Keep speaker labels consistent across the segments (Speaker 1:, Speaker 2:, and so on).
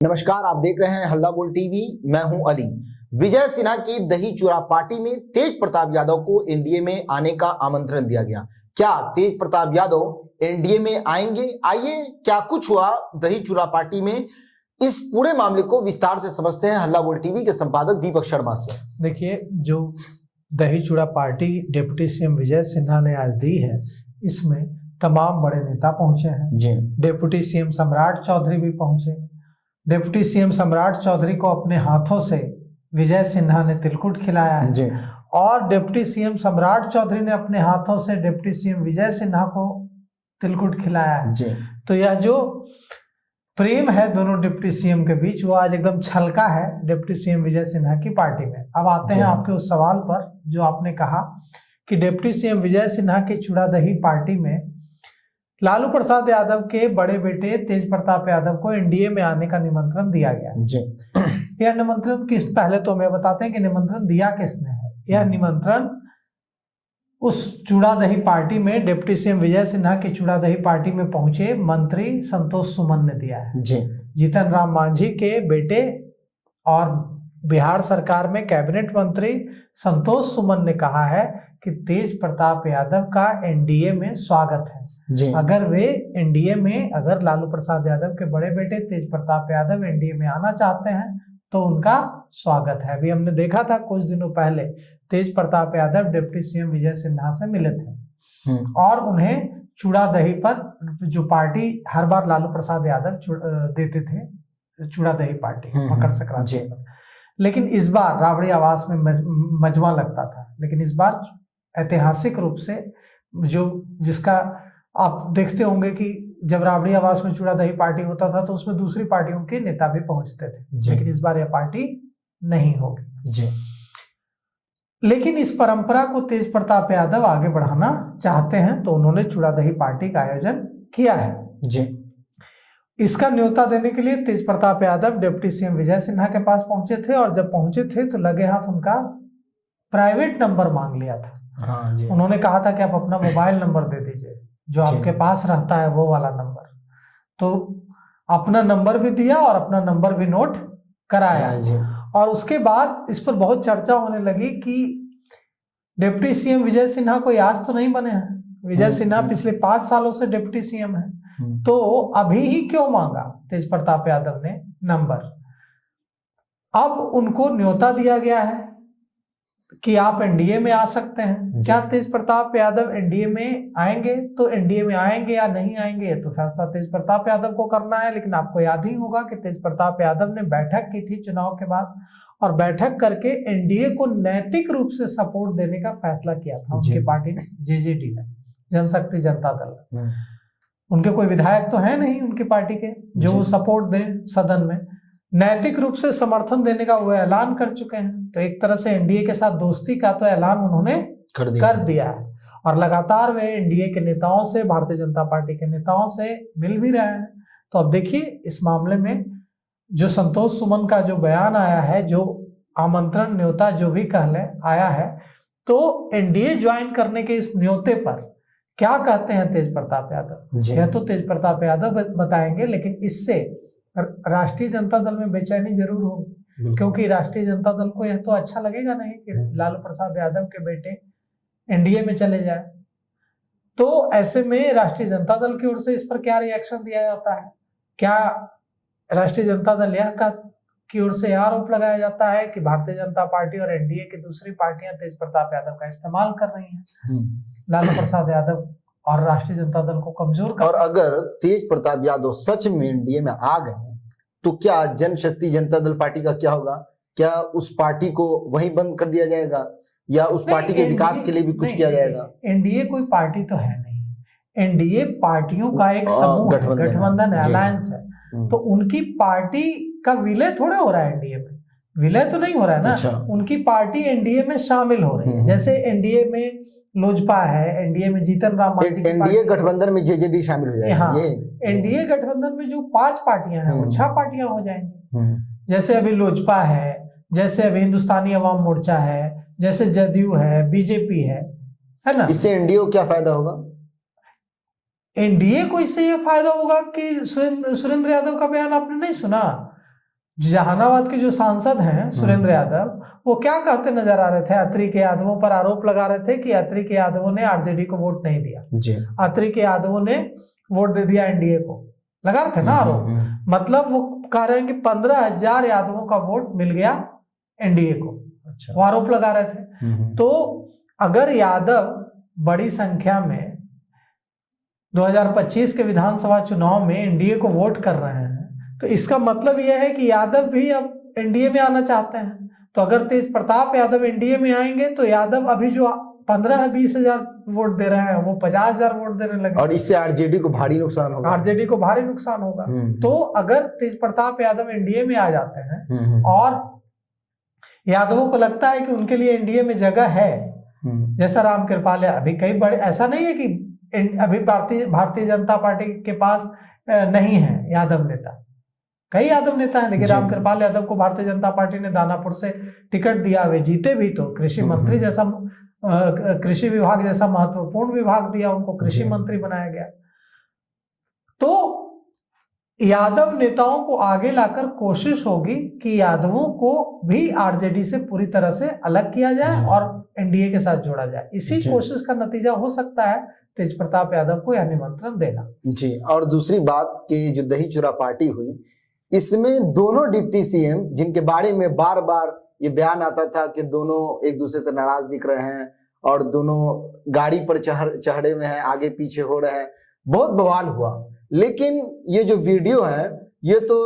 Speaker 1: नमस्कार, आप देख रहे हैं हल्ला बोल टीवी। मैं हूं अली। विजय सिन्हा की दही चूरा पार्टी में तेज प्रताप यादव को एनडीए में आने का आमंत्रण दिया गया। क्या तेज प्रताप यादव एनडीए में आएंगे? आइए, क्या कुछ हुआ दही चूरा पार्टी में, इस पूरे मामले को विस्तार से समझते हैं हल्ला बोल टीवी के संपादक दीपक शर्मा से।
Speaker 2: देखिए, जो दही चूड़ा party deputy CM Vijay Sinha ने आज दी है, इसमें तमाम बड़े नेता पहुंचे हैं जी। डिप्टी सीएम सम्राट चौधरी भी पहुंचे। डिप्टी सीएम सम्राट चौधरी को अपने हाथों से विजय सिन्हा ने तिलकुट खिलाया है जी। और डिप्टी सीएम सम्राट चौधरी ने अपने हाथों से डिप्टी सीएम विजय सिन्हा को तिलकुट खिलाया है जी। तो यह जो प्रेम है दोनों डिप्टी सीएम के बीच, वो आज एकदम छलका है डिप्टी सीएम विजय सिन्हा की पार्टी में। अब आते हैं आपके उस सवाल पर जो आपने कहा कि डिप्टी सीएम विजय सिन्हा की चूड़ा दही पार्टी में लालू प्रसाद यादव के बड़े बेटे तेज प्रताप यादव को एनडीए में आने का निमंत्रण दिया गया जी। यह निमंत्रण किस, पहले तो हमें बताते हैं कि निमंत्रण दिया किसने है। यह निमंत्रण उस चूड़ा दही पार्टी में डिप्टी सीएम विजय सिन्हा की चूड़ा दही पार्टी में पहुंचे मंत्री संतोष सुमन ने दिया है जी। जीतन राम मांझी के बेटे और बिहार सरकार में कैबिनेट मंत्री संतोष सुमन ने कहा है कि तेज प्रताप यादव का एनडीए में स्वागत है जी। अगर वे एनडीए में, अगर लालू प्रसाद यादव के बड़े बेटे तेज प्रताप यादव एनडीए में आना चाहते हैं तो उनका स्वागत है। अभी हमने देखा था कुछ दिनों पहले तेज प्रताप यादव डिप्टी सीएम विजय सिन्हा से मिले थे और उन्हें चूड़ा दही पर, जो पार्टी हर बार लालू प्रसाद यादव देते थे, चूड़ा दही पार्टी मकर संक्रांति पर, लेकिन इस बार राबड़ी आवास में मजमा लगता था, लेकिन इस बार ऐतिहासिक रूप से जिसका आप देखते होंगे कि जब राबड़ी आवास में चूड़ा दही पार्टी होता था तो उसमें दूसरी पार्टियों के नेता भी पहुंचते थे, लेकिन इस बार यह पार्टी नहीं होगी जी। लेकिन इस परंपरा को तेज प्रताप यादव आगे बढ़ाना चाहते हैं तो उन्होंने चूड़ा दही पार्टी का आयोजन किया है जी। इसका न्योता देने के लिए तेज प्रताप यादव डिप्टी सीएम विजय सिन्हा के पास पहुंचे थे और जब पहुंचे थे तो लगे हाथ उनका प्राइवेट नंबर मांग लिया था। हाँ जी। उन्होंने कहा था कि आप अपना मोबाइल नंबर दे दीजिए, जो आपके पास रहता है वो वाला नंबर। तो अपना नंबर भी दिया और अपना नंबर भी नोट कराया जी। और उसके बाद इस पर बहुत चर्चा होने लगी कि डिप्टी सीएम विजय सिन्हा कोई आज तो नहीं बने हैं, विजय सिन्हा पिछले 5 सालों से डिप्टी सीएम है, तो अभी ही क्यों मांगा तेज प्रताप यादव ने नंबर। अब उनको न्योता दिया गया है कि आप एनडीए में आ सकते हैं। क्या तेज प्रताप यादव एनडीए में आएंगे? तो एनडीए में आएंगे या नहीं आएंगे तो फैसला तेज प्रताप यादव को करना है। लेकिन आपको याद ही होगा कि तेज प्रताप यादव ने बैठक की थी चुनाव के बाद और बैठक करके एनडीए को नैतिक रूप से सपोर्ट देने का फैसला किया था उनकी पार्टी ने, जेजेडी ने, जनशक्ति जनता दल। उनके कोई विधायक तो है नहीं उनकी पार्टी के जो वो सपोर्ट दें सदन में, नैतिक रूप से समर्थन देने का वो ऐलान कर चुके हैं। तो एक तरह से एनडीए के साथ दोस्ती का तो ऐलान उन्होंने कर दिया है और लगातार वे एनडीए के नेताओं से, भारतीय जनता पार्टी के नेताओं से मिल भी रहे हैं। तो अब देखिए इस मामले में जो संतोष सुमन का जो बयान आया है, जो आमंत्रण न्योता जो भी कह ले आया है, तो एनडीए ज्वाइन करने के इस न्योते पर क्या कहते हैं तेज प्रताप यादव, यह तो तेज प्रताप यादव बताएंगे। लेकिन इससे राष्ट्रीय जनता दल में बेचैनी जरूर होगी, क्योंकि राष्ट्रीय जनता दल को यह तो अच्छा लगेगा नहीं कि लालू प्रसाद यादव के बेटे एनडीए में चले जाए। तो ऐसे में राष्ट्रीय जनता दल की ओर से इस पर क्या रिएक्शन दिया जाता है? क्या राष्ट्रीय जनता दल की ओर से आरोप लगाया जाता है कि भारतीय जनता पार्टी और एनडीए की दूसरी पार्टियां तेज प्रताप यादव का इस्तेमाल कर रही हैं, लालू प्रसाद यादव और राष्ट्रीय जनता दल को कमजोर कर।
Speaker 1: और अगर तेज प्रताप यादव सच में एनडीए में आ गए तो क्या जनशक्ति जनता दल पार्टी का क्या होगा? क्या उस पार्टी को वहीं बंद कर दिया जाएगा या उस पार्टी के विकास के लिए भी कुछ किया जाएगा?
Speaker 2: एनडीए कोई पार्टी तो है नहीं, एनडीए पार्टियों का एक समूह, गठबंधन, अलायंस है। तो उनकी पार्टी का विलय थोड़े हो रहा है एनडीए में, विलय तो नहीं हो रहा है ना। अच्छा। उनकी पार्टी एनडीए में शामिल हो रही है, जैसे एनडीए में लोजपा है, एनडीए में जीतन राम मांझी,
Speaker 1: एनडीए गठबंधन में जेजेडी शामिल हो जाएगी। हाँ,
Speaker 2: एनडीए गठबंधन में जो 5 पार्टियां हैं वो 6 पार्टियां हो जाएंगी। जैसे अभी लोजपा है, जैसे अभी हिंदुस्तानी अवाम मोर्चा है, जैसे जदयू है, बीजेपी है ना।
Speaker 1: इससे एनडीए को क्या फायदा होगा?
Speaker 2: एनडीए को इससे यह फायदा होगा कि सुरेंद्र यादव का बयान आपने नहीं सुना जहानाबाद के जो सांसद हैं सुरेंद्र यादव, वो क्या कहते नजर आ रहे थे? अत्रि के यादवों पर आरोप लगा रहे थे कि अत्रि के यादवों ने आरजेडी को वोट नहीं दिया
Speaker 1: जी,
Speaker 2: अत्रि के यादवों ने वोट दे दिया एनडीए को, लगा रहे थे ना आरोप। मतलब वो कह रहे हैं कि 15,000 यादवों का वोट मिल गया एनडीए को,
Speaker 1: अच्छा,
Speaker 2: वो आरोप लगा रहे थे। तो अगर यादव बड़ी संख्या में 2025 के विधानसभा चुनाव में एनडीए को वोट कर रहे हैं, तो इसका मतलब यह है कि यादव भी अब एनडीए में आना चाहते हैं। तो अगर तेज प्रताप यादव एनडीए में आएंगे तो यादव अभी जो 15-20 हजार वोट दे रहे हैं वो 50,000 वोट देने लगे,
Speaker 1: और इससे आरजेडी को भारी नुकसान होगा।
Speaker 2: आरजेडी को भारी नुकसान होगा। तो अगर तेज प्रताप यादव एनडीए में आ जाते हैं और यादवों को लगता है कि उनके लिए एनडीए में जगह है, जैसा राम कृपाल अभी कई बड़े, ऐसा नहीं है कि अभी भारतीय जनता पार्टी के पास नहीं है यादव नेता, कई यादव नेता हैं। देखिए राम कृपाल यादव को भारतीय जनता पार्टी ने दानापुर से टिकट दिया, वे जीते भी तो कृषि मंत्री जैसा, कृषि विभाग जैसा महत्वपूर्ण विभाग दिया उनको, कृषि मंत्री बनाया गया। तो यादव नेताओं को आगे लाकर कोशिश होगी कि यादवों को भी आरजेडी से पूरी तरह से अलग किया जाए और एनडीए के साथ जोड़ा जाए। इसी कोशिश का नतीजा हो सकता है तेज प्रताप यादव को यह निमंत्रण देना।
Speaker 1: जी, और दूसरी बात कि जो दही चूरा पार्टी हुई, इसमें दोनों डिप्टी सीएम जिनके बारे में बार बार ये बयान आता था कि दोनों एक दूसरे से नाराज दिख रहे हैं और दोनों गाड़ी पर चढ़े हुए हैं, आगे पीछे हो रहे हैं, बहुत बवाल हुआ। लेकिन ये जो वीडियो है ये तो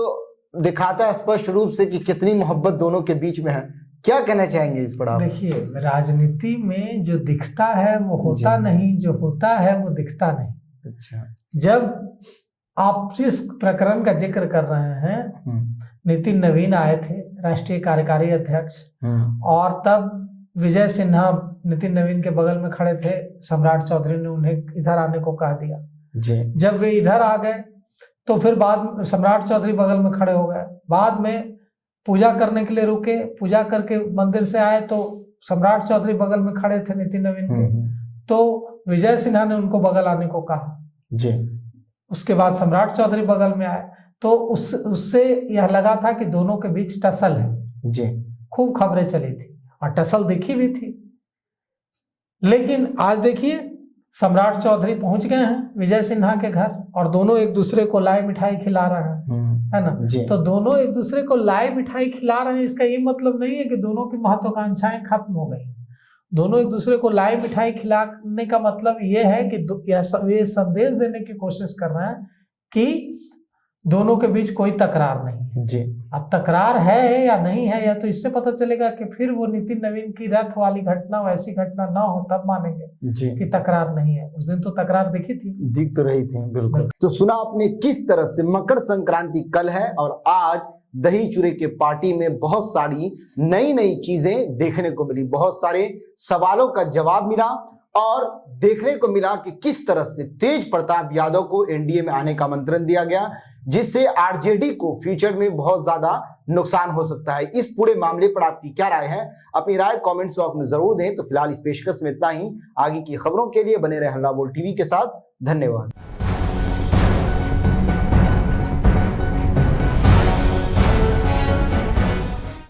Speaker 1: दिखाता है स्पष्ट रूप से कि कितनी मोहब्बत दोनों के बीच में है। क्या कहना चाहेंगे इस पर आप?
Speaker 2: देखिए, राजनीति में जो दिखता है वो होता नहीं, जो होता है वो दिखता नहीं।
Speaker 1: अच्छा,
Speaker 2: जब आप जिस प्रकरण का जिक्र कर रहे हैं, नितिन नवीन आए थे राष्ट्रीय कार्यकारी अध्यक्ष, और तब विजय सिन्हा नितिन नवीन के बगल में खड़े थे, सम्राट चौधरी ने उन्हें इधर आने को कह दिया
Speaker 1: जी।
Speaker 2: जब वे इधर आ गए तो फिर बाद सम्राट चौधरी बगल में खड़े हो गए, बाद में पूजा करने के लिए रुके, पूजा करके मंदिर से आए तो सम्राट चौधरी बगल में खड़े थे नितिन नवीन के, तो विजय सिन्हा ने उनको बगल आने को कहा
Speaker 1: जी।
Speaker 2: उसके बाद सम्राट चौधरी बगल में आए, तो उससे यह लगा था कि दोनों के बीच टसल है
Speaker 1: जी।
Speaker 2: खूब खबरें चली थी और टसल दिखी भी थी। लेकिन आज देखिए सम्राट चौधरी पहुंच गए हैं विजय सिन्हा के घर और दोनों एक दूसरे को लाई मिठाई खिला रहे हैं, है ना। तो दोनों एक दूसरे को लाई मिठाई खिला रहे हैं, इसका ये मतलब नहीं है कि दोनों की महत्वाकांक्षाएं खत्म हो गई। दोनों एक दूसरे को लाई मिठाई खिलाने का मतलब ये है कि ये संदेश देने की कोशिश कर रहे हैं कि दोनों के बीच कोई तकरार नहीं है
Speaker 1: जी।
Speaker 2: अब तकरार है या नहीं है, या तो इससे पता चलेगा कि फिर वो नितिन नवीन की रथ वाली घटना, वैसी घटना ना हो तब मानेंगे
Speaker 1: जी
Speaker 2: कि तकरार नहीं है। उस दिन तो तकरार दिखी थी,
Speaker 1: दिख तो रही थी, बिल्कुल। तो सुना आपने किस तरह से मकर संक्रांति कल है और आज दही चूरे के पार्टी में बहुत सारी नई नई चीजें देखने को मिली, बहुत सारे सवालों का जवाब मिला और देखने को मिला कि किस तरह से तेज प्रताप यादव को एनडीए में आने का आमंत्रण दिया गया, जिससे आरजेडी को फ्यूचर में बहुत ज्यादा नुकसान हो सकता है। इस पूरे मामले पर आपकी क्या राय है? अपनी राय कमेंट्स बॉक्स में जरूर दें। तो फिलहाल इस पेशकश में इतना ही। आगे की खबरों के लिए बने रहे हल्ला बोल टीवी के साथ। धन्यवाद।